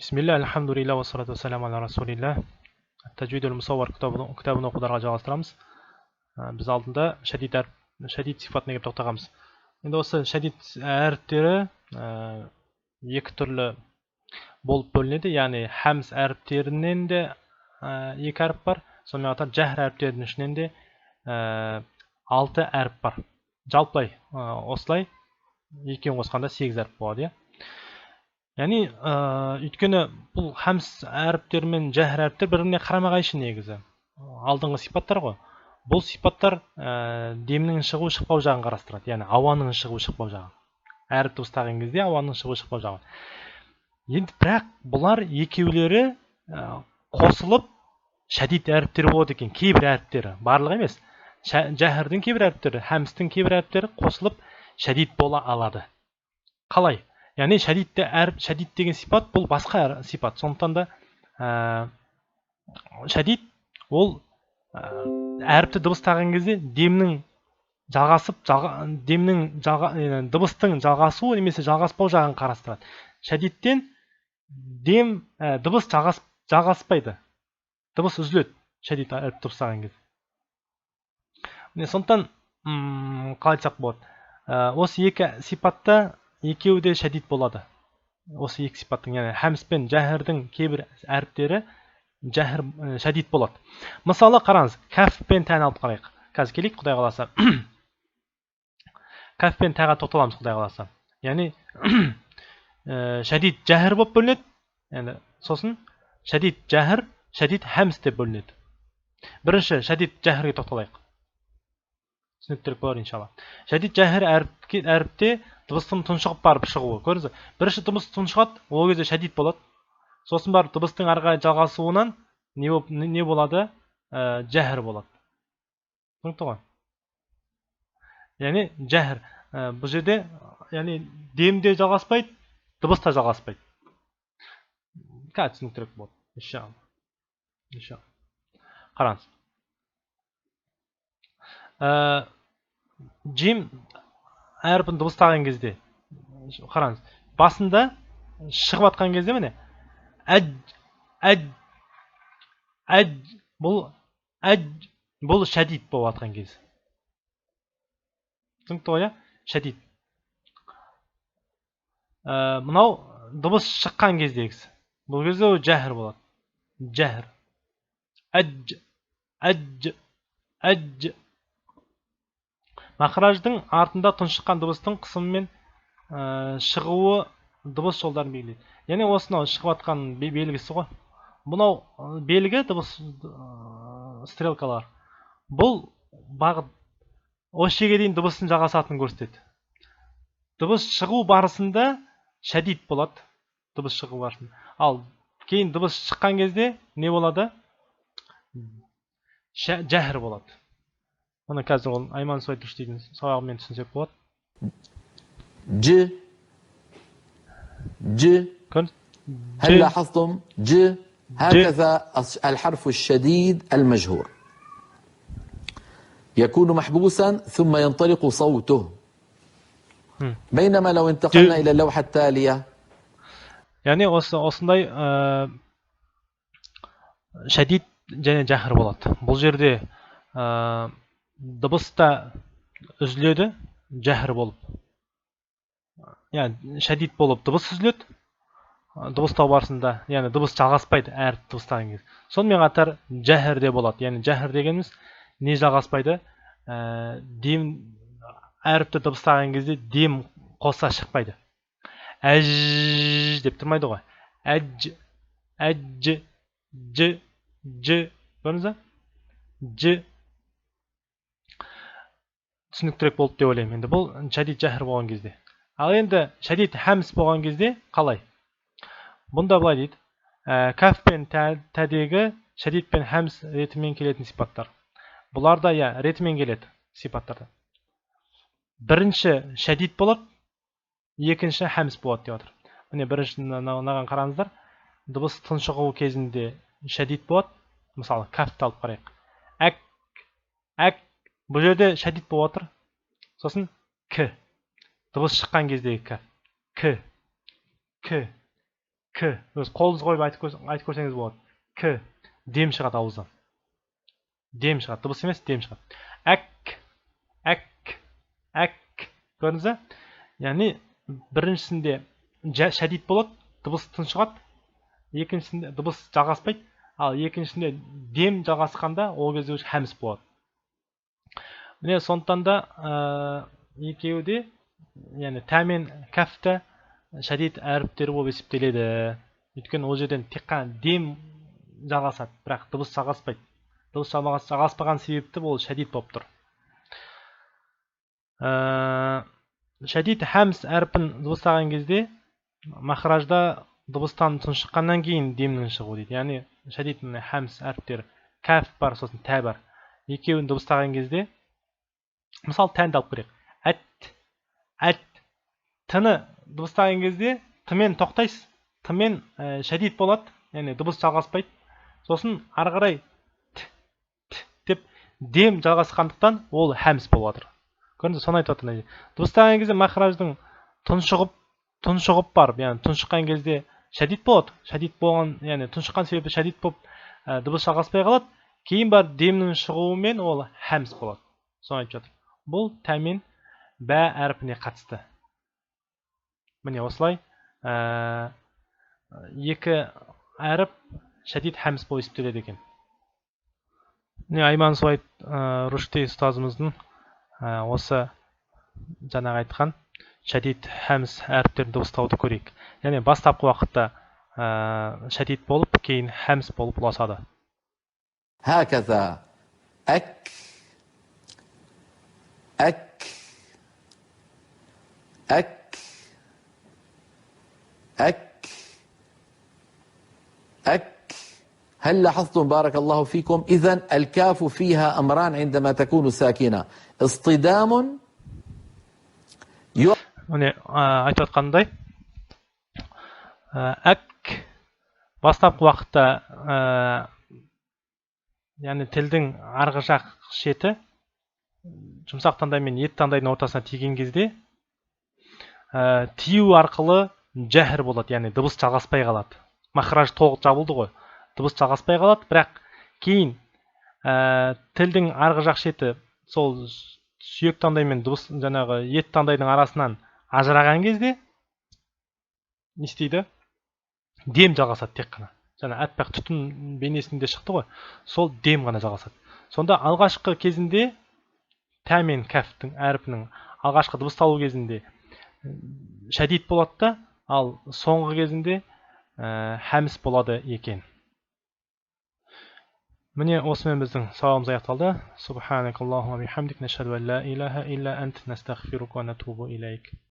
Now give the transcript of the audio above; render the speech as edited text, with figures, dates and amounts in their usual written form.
Bismillah, alhamdulillah, ва салату вассаламу аля расулилlah. Тәҗвидул мусаввар кітабын оқударға жалғастырамыз. Біз алдында шәдид сипатына келіп тоқтағанбыз. Енді осы шәдид әріптері екі түрлі болып бөлінеді, яғни хәмс әріптерінен де екі әріп бар, сонымен қатар жәһр әріптерінің ішінен де 6 әріп бар. Жалпылай осылай екеуін қосқанда 8 әріп болады, яғни өйткені бұл хәмс әріптер мен жәһр әріптер бір-біріне қарама-қайшы негізі. Алдыңғы сипаттар ғой. Бұл сипаттар демнің шығу шықпау жағын қарастырады, яғни ауаның шығу шықпау жағын. Әріп дыбыстаған кезде ауаның шығу шықпау жағын. Енді бірақ бұлар екеулері қосылып шәдид әріптері болады екен, кейбір әріптері, барлығы емес. Жәһрдің кейбір әріптері, хәмстің кейбір әріптері қосылып шәдид бола алады. Қалай? Яғни шәдид деген сипат бұл басқа сипат. Сондықтан да шәдид ол әріпті дыбыстаған кезде демнің дыбыстың жалғасуы немесе жалғаспау жағын қарастырады. Шәдидтен дыбыс жалғаспайды. Дыбыс үзіледі шәдид әріп дыбыстаған кезде. Сондықтан қалай айтсақ болады? Осы екі сипатта екеуі де шәдид болады. Осы екі сипаттың, яғни хәмс пен жәһрдің кейбір әріптері шәдид болады. Мысалы қараңыз, кәф пен тәні алып қарайық. Қазір келейік, Құдай қаласа. Кәф пен тәға тоқталамыз, Құдай қаласа. Яғни шәдид жәһр болып бөлінеді. Енді сосын шәдид жәһр, шәдид хәмс деп бөлінеді. Бірінші шәдид жәһрге тоқталайық. Түсініктірек болар иншалла. Шәдид жәһр әріпте дыбыстың тұншығып барып шығуы. Көрдіңіз бе? Бірінші дыбыс тұншығады, ол кезде шәдид болады. Сосын барып дыбыстың ары қарай жалғасуынан не болады? Жәһр болады. Түсінікті ғой? Яғни жәһр. Бұл жерде яғни дем де жалғаспайды, дыбыс та жалғаспайды. Қазір түсініктірек болады. Иншалла. Қараңыз. Джим әріпін дыбыстаған кезде, қараңыз, басында шығып атқан кезде міне бұл шәдид болып атқан кез. Түсінікті ғой, шәдид. Мынау дыбыс шыққан кездегісі. Бұл кезде ол жәһр болады. Жәһр. Мақраждың артында тұншыққан дыбыстың қысымымен шығуы дыбыс жолдарын белгілейді. Яғни осынау шығып атқан белгісі ғой. Бұнау белгі дыбыс стрелкалар. Бұл бағыт осы жерге дейін дыбыстың жалғасатынын көрсетеді. Дыбыс шығу барысында шәдид болады. Дыбыс шығу барысында. Ал кейін дыбыс шыққан кезде не болады? Жәһр болады. Оны қазір ол Айман Суайтуш деген сабағымен түсінсек болады. هل لاحظتم هكذا الحرف الشديد المجهور يكون محبوسا ثم ينطلق صوته بينما لو انتقلنا إلى اللوحة التالية يعني осындай шәдид және жәһр болады. Бұл жерде дыбыс та үзіледі, жәһр болып. Яғни шәдид болып дыбыс үзіледі. Дыбыстау барысында, яғни дыбыс жалғаспайды әріп дыбыстаған кезде. Сонымен қатар жәһр де болады. Яғни жәһр дегеніміз не жалғаспайды? Әріпті дыбыстаған кезде дем қоса шықпайды. Әж деп тұрмайды ғой. Әж, ж, көрдіңіз бе? Ж. Түсініктірек болып деп ойлаймын. Енді бұл шәдид жәһр болған кезде. Ал енді шәдид хәмс болған кезде қалай? Бұнда былай дейді. Кәф пен тәдегі шәдид пен хәмс ретімен келетін сипаттар. Бұларда ретімен келеді сипаттарда. Бірінші шәдид болады, екінші хәмс болады деп отыр. Міне бірінші наған қараңыздар. Дыбыс тұншығу кезінде шәдид болады. Мысалы, кәфті алып қарайық. Әк. Бұл жерде шәдид болып отыр. Сосын к. Дыбыс шыққан кездегі к. к. Өз қолыңыз қойып айтып көрсеңіз болады. К. Дем шығады ауыздан. Дем шығады. Дыбыс емес, дем шығады. Әк. Көрдіңіз бе? Яғни біріншісінде шәдид болады, дыбыс тұншығады. Екіншісінде дыбыс жалғаспайды. Ал екіншісінде дем жалғасқанда ол кезде хәмс болады. Міне сондықтан да екеуі де, яғни тә мен кәфті шәдид әріптері болып есептеледі. Өйткені ол жерден тек қана дем жалғасады, бірақ дыбыс жалғаспайды. Дыбыс жалғаспаған себепті ол шәдид болып тұр. Шәдид хәмс әріпін дыбыстаған кезде махражда дыбыстан тұншыққаннан кейін демнің шығуы дейді. Яғни шәдид хәмс әріптері кәф бар, сосын тә бар. Екеуін дыбыстаған кезде, мысалы тәнді алып көрейік. Әт. Тіні дыбыстаған кезде тімен тоқтайсыз. Тімен шәдид болады, яғни дыбыс жалғаспайды. Сосын ары қарай деп дем жалғасқандықтан ол хәмс болып жатыр. Көрдіңіз, соны айтып жатыр. Дыбыстаған кезде махраждың тұншығып барып, яғни тұншыққан кезде шәдид болады. Шәдид болған, яғни тұншыққан себебі шәдид болып дыбыс жалғаспай қалады. Кейін бар демнің шығуымен ол хәмс болады. Соны айтып жатыр. Бұл тә мен бә әріпіне қатысты. Міне осылай екі әріп шәдид хәмс болып есептеледі екен. Міне Айман Суайт Рушди ұстазымыздың осы жаңағы айтқан шәдид хәмс әріптерін дыбыстауды көрейік. Яғни бастапқы уақытта шәдид болып, кейін хәмс болып ұласады. هكذا أك أك أك أك أك. هل لاحظتم بارك الله فيكم؟ إذن الكاف فيها أمران عندما تكون ساكنة: اصطدام. Міне айтып жатқандай, әк бастапқы уақытта яғни тілдің арғы жақ шеті жұмсақ таңдай мен ет таңдайдың ортасына тиген кезде тию арқылы жәһр болады, яғни дыбыс жалғаспай қалады. Махраж толық жабылды ғой, дыбыс жалғаспай қалады, бірақ кейін тілдің арғы жақ шеті сол сүйек таңдай мен дыбыс жаңағы ет таңдайдың арасынан ажыраған кезде не істейді? Дем жалғасады тек қана. Жаңа әппақ түтін бейнесінде шықты ғой, сол дем ғана жалғасады. Сонда алғашқы кезінде тә мен кәфтің әріпінің алғашқы дыбысталу кезінде шәдид болады да, ал соңғы кезінде хәмс болады екен. Міне осымен біздің сауабымыз аяқталды. Субханакаллахумма бихамдик, нашһаду ан ла илаха илля ант, настағфирука ва натубу илейк.